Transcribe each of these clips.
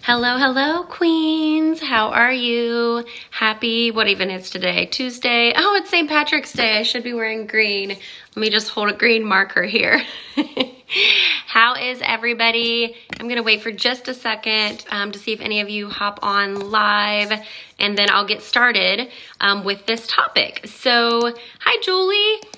Hello, hello, queens. How are you? Happy, what even is today? Tuesday? Oh, it's St. Patrick's Day. I should be wearing green. Let me just hold a green marker here. How is everybody? I'm gonna wait for just a second to see if any of you hop on live, and then I'll get started with this topic. So, hi, Julie.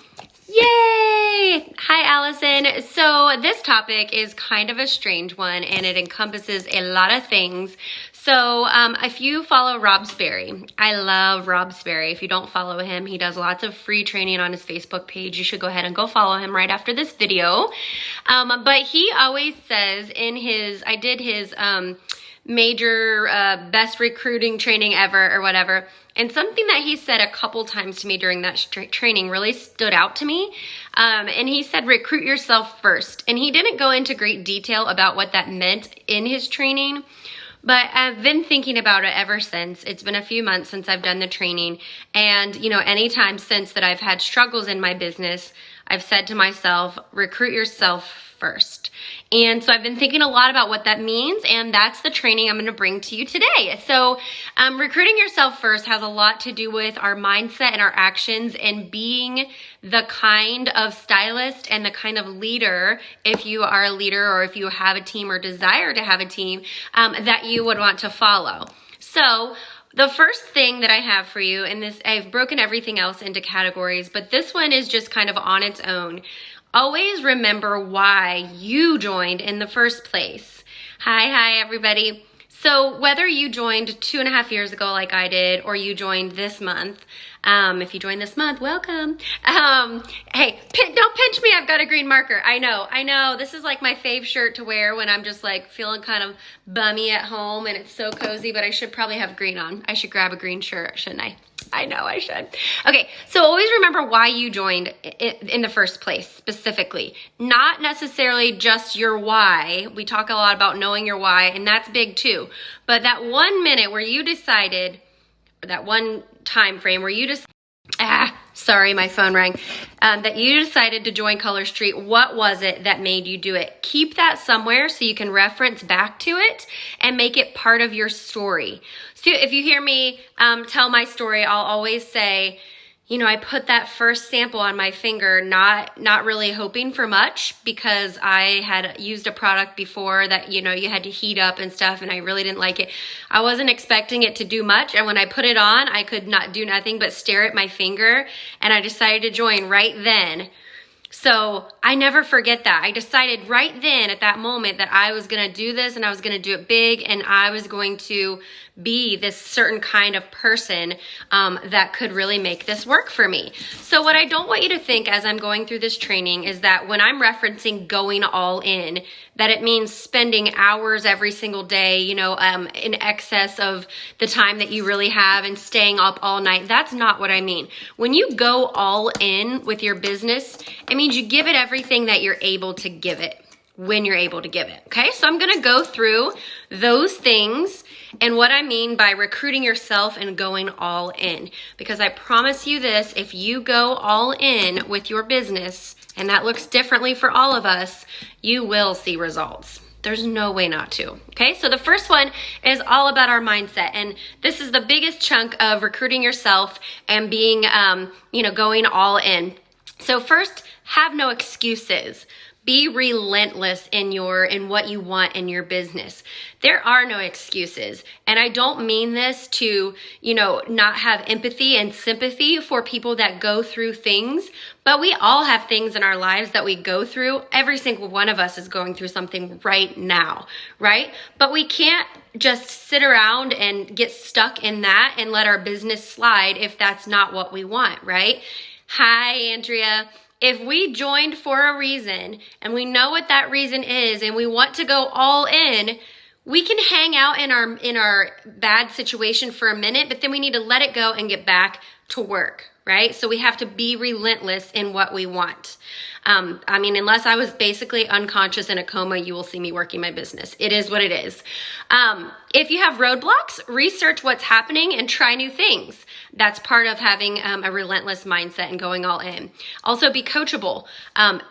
Yay! Hi, Allison. So this topic is kind of a strange one, and it encompasses a lot of things. So if you follow Rob Sperry, I love Rob Sperry. If you don't follow him, he does lots of free training on his Facebook page. You should go ahead and go follow him right after this video. But he always says in his, I did his major best recruiting training ever or whatever. And something that he said a couple times to me during that training really stood out to me. And he said, recruit yourself first. And he didn't go into great detail about what that meant in his training, but I've been thinking about it ever since. It's been a few months since I've done the training. And, you know, anytime since that I've had struggles in my business, I've said to myself, recruit yourself first. And so I've been thinking a lot about what that means, and that's the training I'm going to bring to you today. So recruiting yourself first has a lot to do with our mindset and our actions and being the kind of stylist and the kind of leader, if you are a leader or if you have a team or desire to have a team, that you would want to follow. So the first thing that I have for you, and this, I've broken everything else into categories, but this one is just kind of on its own. Always remember why you joined in the first place. Hi, everybody. So whether you joined 2.5 years ago like I did, or you joined this month, if you joined this month, welcome. Hey, don't pinch me, I've got a green marker. I know. This is like my fave shirt to wear when I'm just like feeling kind of bummy at home and it's so cozy, but I should probably have green on. I should grab a green shirt, shouldn't I? I know I should. Okay, so always remember why you joined in the first place, specifically. Not necessarily just your why. We talk a lot about knowing your why, and that's big too. But that 1 minute where you decided, or that one time frame where you just, sorry, my phone rang, that you decided to join Color Street, what was it that made you do it? Keep that somewhere so you can reference back to it and make it part of your story. So if you hear me tell my story, I'll always say, you know, I put that first sample on my finger, not really hoping for much, because I had used a product before that, you know, you had to heat up and stuff, and I really didn't like it. I wasn't expecting it to do much, and when I put it on, I could not do nothing but stare at my finger, and I decided to join right then. So I never forget that. I decided right then at that moment that I was going to do this, and I was going to do it big, and I was going to be this certain kind of person that could really make this work for me. So what I don't want you to think as I'm going through this training is that when I'm referencing going all in, that it means spending hours every single day, you know, in excess of the time that you really have and staying up all night. That's not what I mean. When you go all in with your business, it means you give it everything that you're able to give it when you're able to give it, okay? So I'm gonna go through those things and what I mean by recruiting yourself and going all in. Because I promise you this, if you go all in with your business, and that looks differently for all of us, you will see results. There's no way not to, okay? So the first one is all about our mindset, and this is the biggest chunk of recruiting yourself and being, you know, going all in. So first, have no excuses. Be relentless in what you want in your business. There are no excuses. And I don't mean this to, you know, not have empathy and sympathy for people that go through things, but we all have things in our lives that we go through. Every single one of us is going through something right now, right? But we can't just sit around and get stuck in that and let our business slide if that's not what we want, right? Hi, Andrea. If we joined for a reason and we know what that reason is and we want to go all in, we can hang out in our bad situation for a minute, but then we need to let it go and get back to work, right? So we have to be relentless in what we want. I mean, unless I was basically unconscious in a coma, you will see me working my business. It is what it is. If you have roadblocks, research what's happening and try new things. That's part of having a relentless mindset and going all in. Also, be coachable.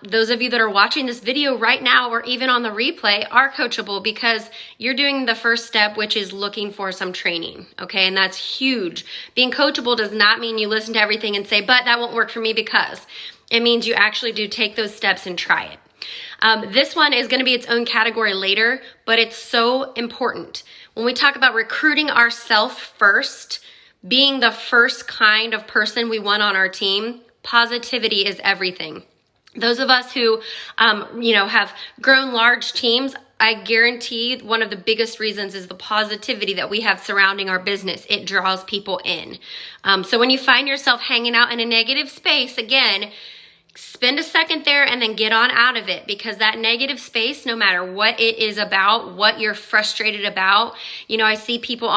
Those of you that are watching this video right now or even on the replay are coachable because you're doing the first step, which is looking for some training, okay? And that's huge. Being coachable does not mean you listen to everything and say, but that won't work for me because. It means you actually do take those steps and try it. This one is going to be its own category later, but it's so important. When we talk about recruiting ourselves first, being the first kind of person we want on our team, positivity is everything. Those of us who, have grown large teams, I guarantee one of the biggest reasons is the positivity that we have surrounding our business. It draws people in. So when you find yourself hanging out in a negative space, again, spend a second there and then get on out of it, because that negative space, no matter what it is about, what you're frustrated about, I see people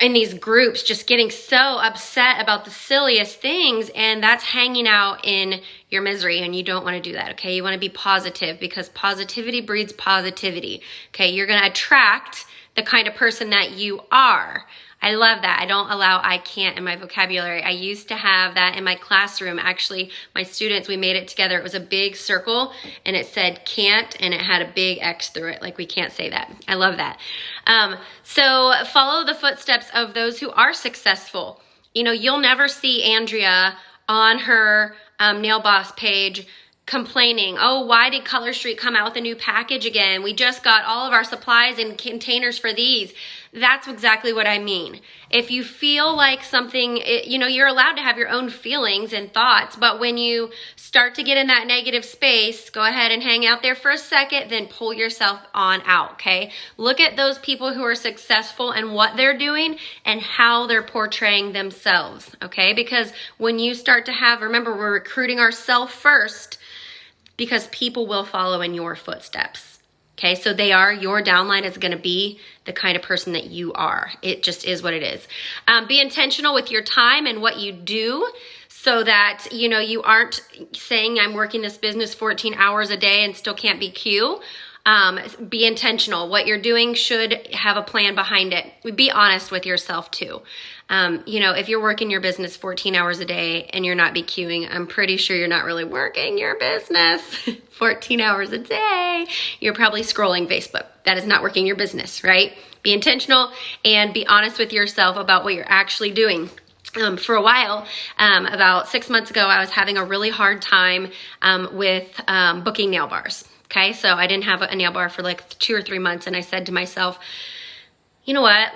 in these groups just getting so upset about the silliest things, and that's hanging out in your misery, and you don't want to do that, okay? You want to be positive because positivity breeds positivity, okay? You're going to attract the kind of person that you are. I love that. I don't allow I can't in my vocabulary. I used to have that in my classroom. Actually, my students, we made it together. It was a big circle and it said can't, and it had a big X through it. Like, we can't say that. I love that. So follow the footsteps of those who are successful. You'll never see Andrea on her Nail Boss page complaining, oh, why did Color Street come out with a new package again? We just got all of our supplies in containers for these. That's exactly what I mean. If you feel like something, you're allowed to have your own feelings and thoughts, but when you start to get in that negative space, go ahead and hang out there for a second, then pull yourself on out, okay? Look at those people who are successful and what they're doing and how they're portraying themselves, okay? Because when you start to remember, we're recruiting ourselves first, because people will follow in your footsteps. Okay, so your downline is going to be the kind of person that you are. It just is what it is. Be intentional with your time and what you do, so that, you aren't saying I'm working this business 14 hours a day and still can't be Q. Be intentional. What you're doing should have a plan behind it. Be honest with yourself too. If you're working your business 14 hours a day and you're not BQing, I'm pretty sure you're not really working your business 14 hours a day. You're probably scrolling Facebook. That is not working your business, right? Be intentional and be honest with yourself about what you're actually doing. For a while, about 6 months ago, I was having a really hard time with booking nail bars. Okay, so I didn't have a nail bar for like 2 or 3 months, and I said to myself, you know what,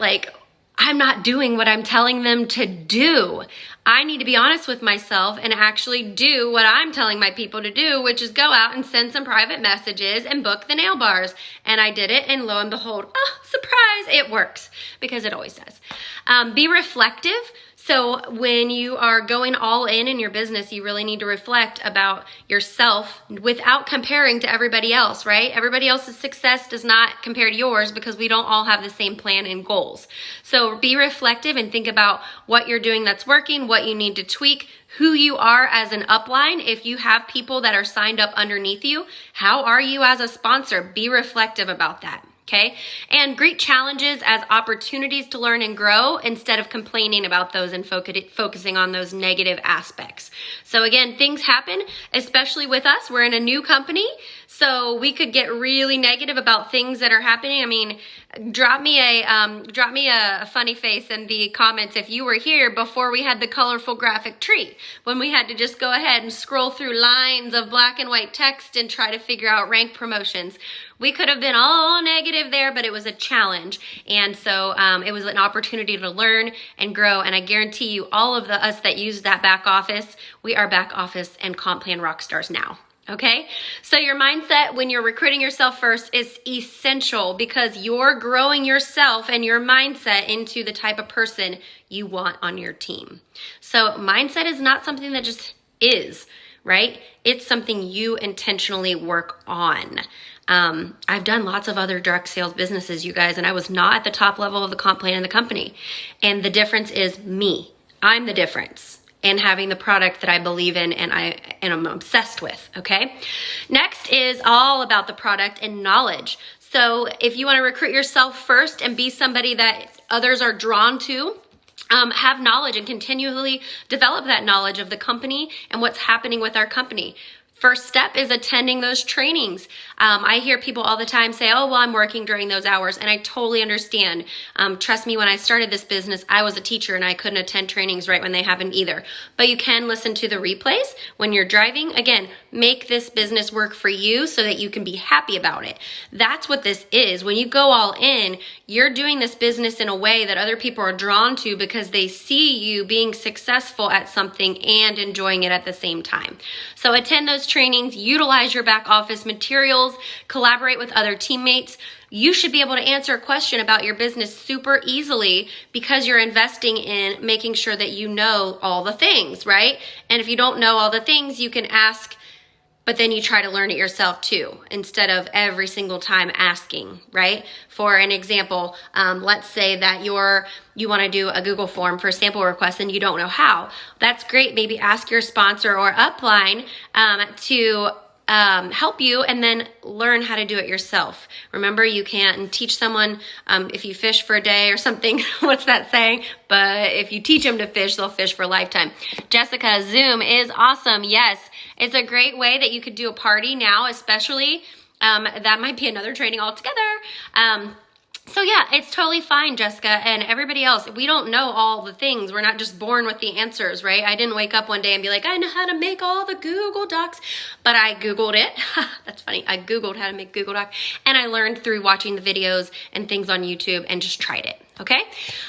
I'm not doing what I'm telling them to do. I need to be honest with myself and actually do what I'm telling my people to do, which is go out and send some private messages and book the nail bars. And I did it, and lo and behold, surprise, it works, because it always does. Be reflective. So when you are going all in your business, you really need to reflect about yourself without comparing to everybody else, right? Everybody else's success does not compare to yours, because we don't all have the same plan and goals. So be reflective and think about what you're doing that's working, what you need to tweak, who you are as an upline. If you have people that are signed up underneath you, how are you as a sponsor? Be reflective about that. Okay, and greet challenges as opportunities to learn and grow instead of complaining about those and focusing on those negative aspects. So again, things happen, especially with us. We're in a new company, so we could get really negative about things that are happening. I mean, drop me a funny face in the comments if you were here before we had the colorful graphic tree, when we had to just go ahead and scroll through lines of black and white text and try to figure out rank promotions. We could have been all negative there, but it was a challenge. And so it was an opportunity to learn and grow. And I guarantee you, all of us that use that back office, we are back office and comp plan rock stars now. Okay, so your mindset when you're recruiting yourself first is essential, because you're growing yourself and your mindset into the type of person you want on your team. So mindset is not something that just is, right? It's something you intentionally work on. I've done lots of other direct sales businesses, you guys, and I was not at the top level of the comp plan in the company. And the difference is me. I'm the difference. and having the product that I believe in and I'm obsessed with, okay? Next is all about the product and knowledge. So if you want to recruit yourself first and be somebody that others are drawn to, have knowledge and continually develop that knowledge of the company and what's happening with our company. First step is attending those trainings. I hear people all the time say, oh, well, I'm working during those hours, and I totally understand. Trust me, when I started this business, I was a teacher and I couldn't attend trainings right when they happen either. But you can listen to the replays when you're driving. Again, make this business work for you so that you can be happy about it. That's what this is. When you go all in, you're doing this business in a way that other people are drawn to because they see you being successful at something and enjoying it at the same time. So attend those trainings, utilize your back office materials, collaborate with other teammates. You should be able to answer a question about your business super easily because you're investing in making sure that you know all the things, right? And if you don't know all the things, you can ask, but then you try to learn it yourself too, instead of every single time asking, right? For an example, let's say that you want to do a Google form for a sample request and you don't know how. That's great. Maybe ask your sponsor or upline to help you and then learn how to do it yourself. Remember, you can't teach someone if you fish for a day or something. What's that saying? But if you teach them to fish, they'll fish for a lifetime. Jessica, Zoom is awesome. Yes, it's a great way that you could do a party now, especially. That might be another training altogether. So yeah, it's totally fine, Jessica, and everybody else. We don't know all the things. We're not just born with the answers, right? I didn't wake up one day and be like, I know how to make all the Google Docs, but I Googled it. That's funny. I Googled how to make Google Docs, and I learned through watching the videos and things on YouTube and just tried it. Okay?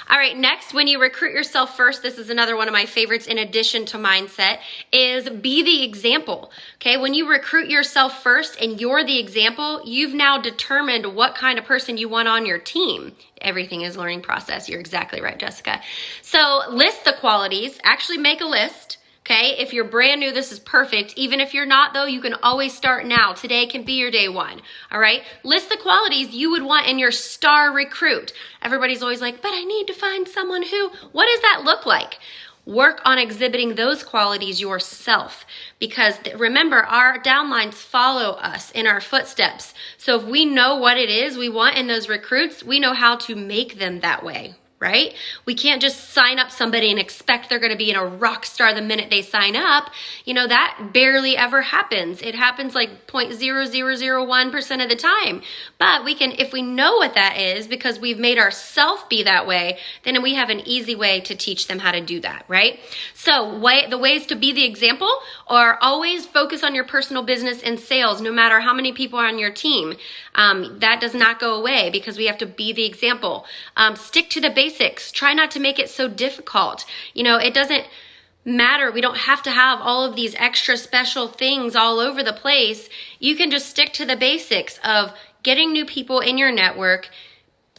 All right, next, when you recruit yourself first, this is another one of my favorites in addition to mindset, is be the example. Okay? When you recruit yourself first and you're the example, you've now determined what kind of person you want on your team. Everything is a learning process. You're exactly right, Jessica. So list the qualities. Actually make a list. Okay, if you're brand new, this is perfect. Even if you're not, though, you can always start now. Today can be your day one, all right? List the qualities you would want in your star recruit. Everybody's always like, but I need to find someone who, what does that look like? Work on exhibiting those qualities yourself, because remember, our downlines follow us in our footsteps. So if we know what it is we want in those recruits, we know how to make them that way. Right? We can't just sign up somebody and expect they're going to be in a rock star the minute they sign up. You know, that barely ever happens. It happens like 0.0001% of the time. But we can, if we know what that is, because we've made ourselves be that way, then we have an easy way to teach them how to do that, right? So the ways to be the example are always focus on your personal business and sales, no matter how many people are on your team. That does not go away because we have to be the example. Stick to the basics. Try not to make it so difficult. You know, it doesn't matter. We don't have to have all of these extra special things all over the place. You can just stick to the basics of getting new people in your network,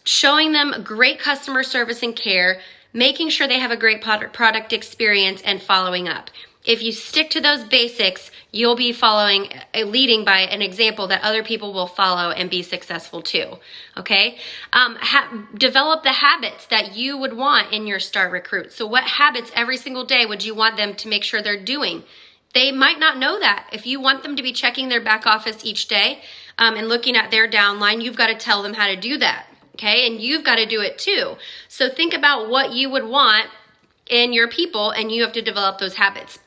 showing them great customer service and care, making sure they have a great product experience, and following up. If you stick to those basics, you'll be leading by an example that other people will follow and be successful too, okay? Develop the habits that you would want in your star recruit. So what habits every single day would you want them to make sure they're doing? They might not know that. If you want them to be checking their back office each day and looking at their downline, you've got to tell them how to do that, okay? And you've got to do it too. So think about what you would want in your people, and you have to develop those habits.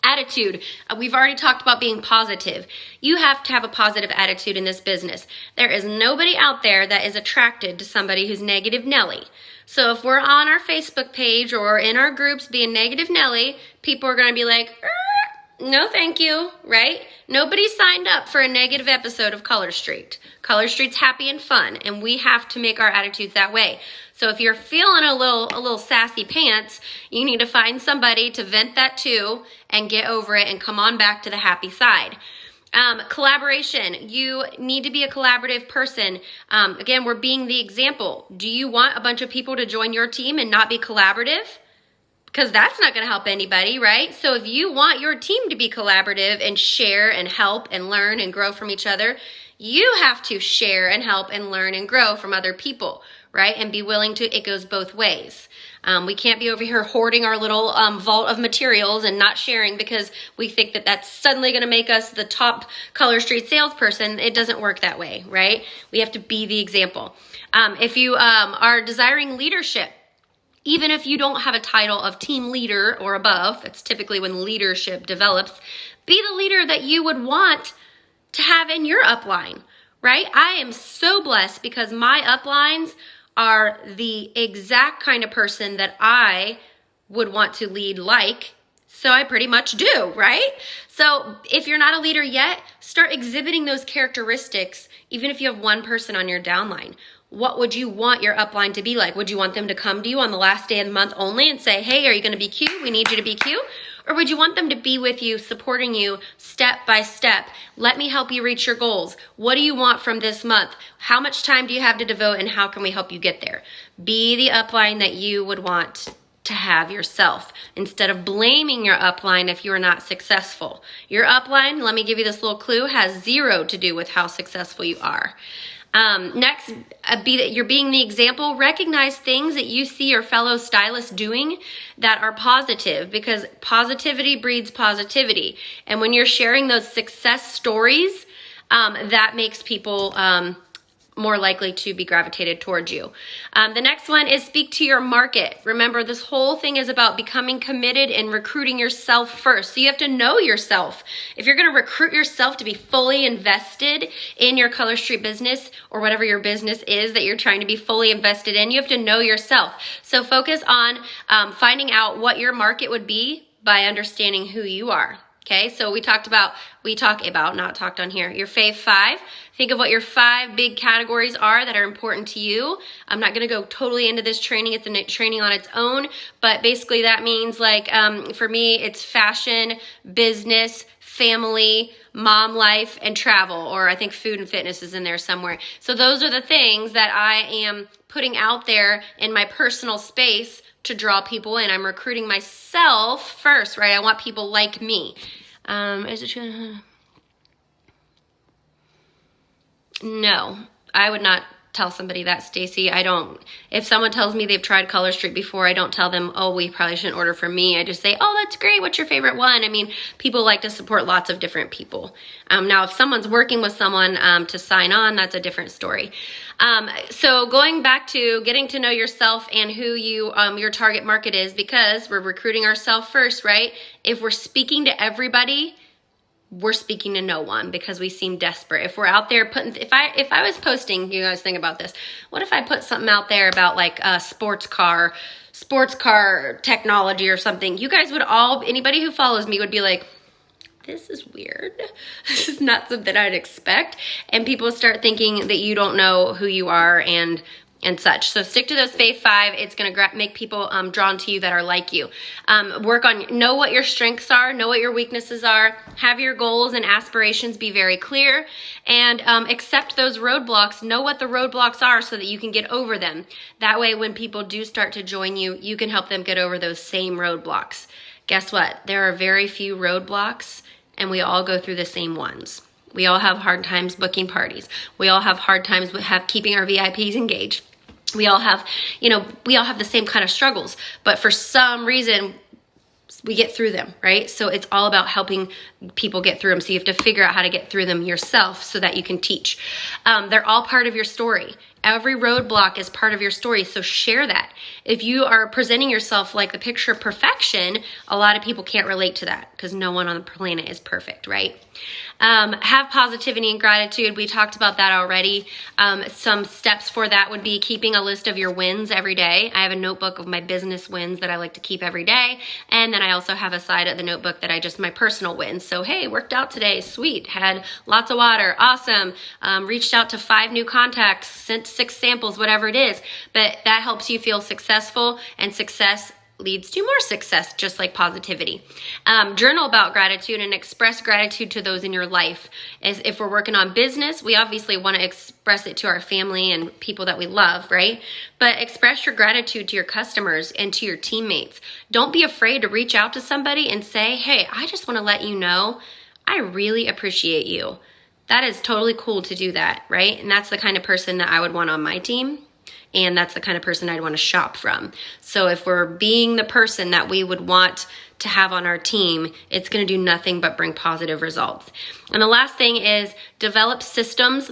Attitude. We've already talked about being positive. You have to have a positive attitude in this business. There is nobody out there that is attracted to somebody who's negative Nelly. So if we're on our Facebook page or in our groups being negative Nelly, people are going to be like, no thank you, right? Nobody signed up for a negative episode of Color Street. Color Street's happy and fun, and we have to make our attitudes that way. So if you're feeling a little sassy pants, you need to find somebody to vent that to and get over it and come on back to the happy side. Collaboration. You need to be a collaborative person. Again, we're being the example. Do you want a bunch of people to join your team and not be collaborative? Because that's not going to help anybody, right? So if you want your team to be collaborative and share and help and learn and grow from each other, You have to share and help and learn and grow from other people, right? And be willing to, it goes both ways. We can't be over here hoarding our little vault of materials and not sharing because we think that that's suddenly going to make us the top Color Street salesperson. It doesn't work that way, right? We have to be the example. If you are desiring leadership, even if you don't have a title of team leader or above, that's typically when leadership develops, be the leader that you would want to have in your upline, right? I am so blessed because my uplines are the exact kind of person that I would want to lead like, so I pretty much do, right? So if you're not a leader yet, start exhibiting those characteristics, even if you have one person on your downline. What would you want your upline to be like? Would you want them to come to you on the last day of the month only and say, hey, are you gonna be cute? We need you to be cute. Or would you want them to be with you, supporting you step by step? Let me help you reach your goals. What do you want from this month? How much time do you have to devote and how can we help you get there? Be the upline that you would want to have yourself instead of blaming your upline if you're not successful. Your upline, let me give you this little clue, has zero to do with how successful you are. Next, be that you're being the example. Recognize things that you see your fellow stylists doing that are positive, because positivity breeds positivity. And when you're sharing those success stories, that makes people more likely to be gravitated towards you. The next one is speak to your market. Remember, this whole thing is about becoming committed and recruiting yourself first. So you have to know yourself. If you're going to recruit yourself to be fully invested in your Color Street business or whatever your business is that you're trying to be fully invested in, you have to know yourself. So focus on finding out what your market would be by understanding who you are. Okay, so we talked about, not talked on here, your fave 5. Think of what your 5 big categories are that are important to you. I'm not gonna go totally into this training, it's a training on its own, but basically that means like, for me, it's fashion, business, family, mom life, and travel, or I think food and fitness is in there somewhere. So those are the things that I am putting out there in my personal space to draw people in. I'm recruiting myself first, right? I want people like me. Is it true? No, I would not tell somebody that, Stacy. I don't. If someone tells me they've tried Color Street before, I don't tell them, oh, we probably shouldn't order from me. I just say, oh, that's great. What's your favorite one? I mean, people like to support lots of different people. Now, if someone's working with someone to sign on, that's a different story. So going back to getting to know yourself and who you your target market is, because we're recruiting ourselves first, right? If we're speaking to everybody, we're speaking to no one because we seem desperate. If we're out there putting, if I was posting, you guys think about this. What if I put something out there about like a sports car technology or something? You guys would all, anybody who follows me would be like, this is weird. This is not something I'd expect. And people start thinking that you don't know who you are and such. So stick to those fave 5. It's going to make people drawn to you that are like you. Work on, know what your strengths are, know what your weaknesses are, have your goals and aspirations be very clear, and accept those roadblocks, know what the roadblocks are so that you can get over them. That way, when people do start to join you, you can help them get over those same roadblocks. Guess what? There are very few roadblocks, and we all go through the same ones. We all have hard times booking parties. We all have hard times with keeping our VIPs engaged. We all have, we all have the same kind of struggles, but for some reason, we get through them, right? So it's all about helping people get through them. So you have to figure out how to get through them yourself so that you can teach. They're all part of your story. Every roadblock is part of your story, so share that. If you are presenting yourself like the picture of perfection, a lot of people can't relate to that because no one on the planet is perfect, right? Have positivity and gratitude. We talked about that already. Some steps for that would be keeping a list of your wins every day. I have a notebook of my business wins that I like to keep every day. And then I also have a side of the notebook that my personal wins. So, hey, worked out today, sweet. Had lots of water, awesome. Reached out to 5 new contacts, sent 6 samples, whatever it is. But that helps you feel successful, and success leads to more success, just like positivity. Journal about gratitude and express gratitude to those in your life. As if we're working on business, we obviously want to express it to our family and people that we love, right? But express your gratitude to your customers and to your teammates. Don't be afraid to reach out to somebody and say, hey, I just want to let you know I really appreciate you. that is totally cool to do that, right? And that's the kind of person that I would want on my team. And that's the kind of person I'd want to shop from. So if we're being the person that we would want to have on our team, it's going to do nothing but bring positive results. And the last thing is develop systems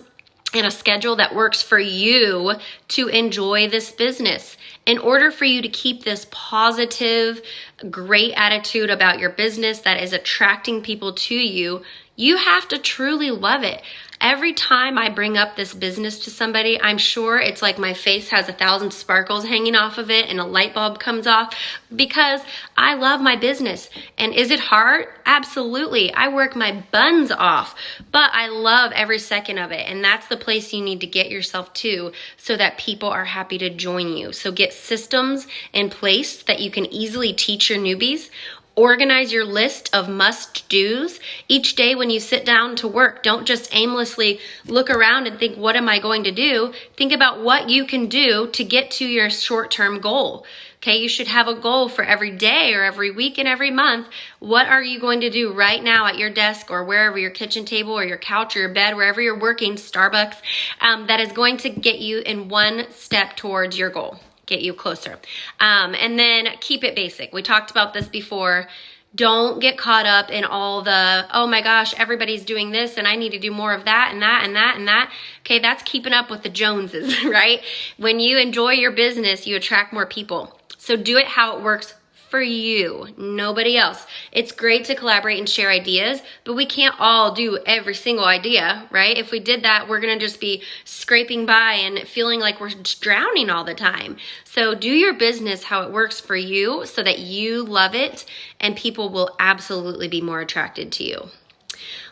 and a schedule that works for you to enjoy this business. In order for you to keep this positive, great attitude about your business that is attracting people to you, you have to truly love it. Every time I bring up this business to somebody, I'm sure it's like my face has 1,000 sparkles hanging off of it and a light bulb comes off because I love my business. And is it hard? Absolutely. I work my buns off, but I love every second of it. And that's the place you need to get yourself to so that people are happy to join you. So get systems in place that you can easily teach your newbies. Organize your list of must-dos. Each day when you sit down to work, don't just aimlessly look around and think, what am I going to do? Think about what you can do to get to your short-term goal. Okay, you should have a goal for every day or every week and every month. What are you going to do right now at your desk or wherever, your kitchen table or your couch or your bed, wherever you're working, Starbucks, that is going to get you in one step towards your goal? Get you closer. And then keep it basic. We talked about this before. Don't get caught up in all the, oh my gosh, everybody's doing this and I need to do more of that and that and that and that. Okay, that's keeping up with the Joneses, right? When you enjoy your business, you attract more people. So do it how it works for you, nobody else. It's great to collaborate and share ideas, but we can't all do every single idea, right? If we did that, we're gonna just be scraping by and feeling like we're drowning all the time. So do your business how it works for you so that you love it and people will absolutely be more attracted to you.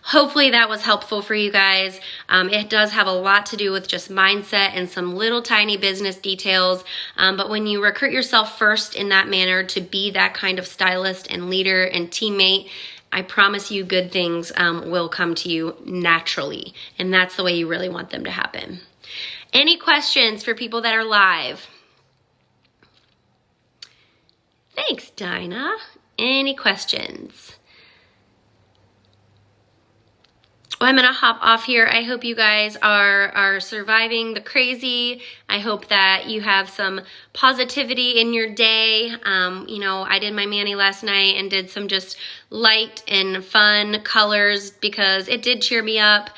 Hopefully that was helpful for you guys. It does have a lot to do with just mindset and some little tiny business details. But when you recruit yourself first in that manner to be that kind of stylist and leader and teammate, I promise you good things will come to you naturally. And that's the way you really want them to happen. Any questions for people that are live? Thanks, Dinah. Any questions? Well, I'm gonna hop off here. I hope you guys are surviving the crazy. I hope that you have some positivity in your day. You know, I did my mani last night and did some just light and fun colors because it did cheer me up.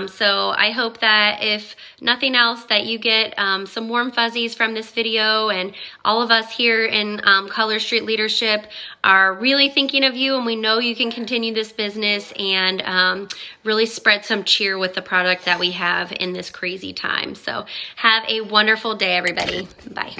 So I hope that if nothing else that you get some warm fuzzies from this video, and all of us here in Color Street Leadership are really thinking of you, and we know you can continue this business and really spread some cheer with the product that we have in this crazy time. So have a wonderful day, everybody. Bye.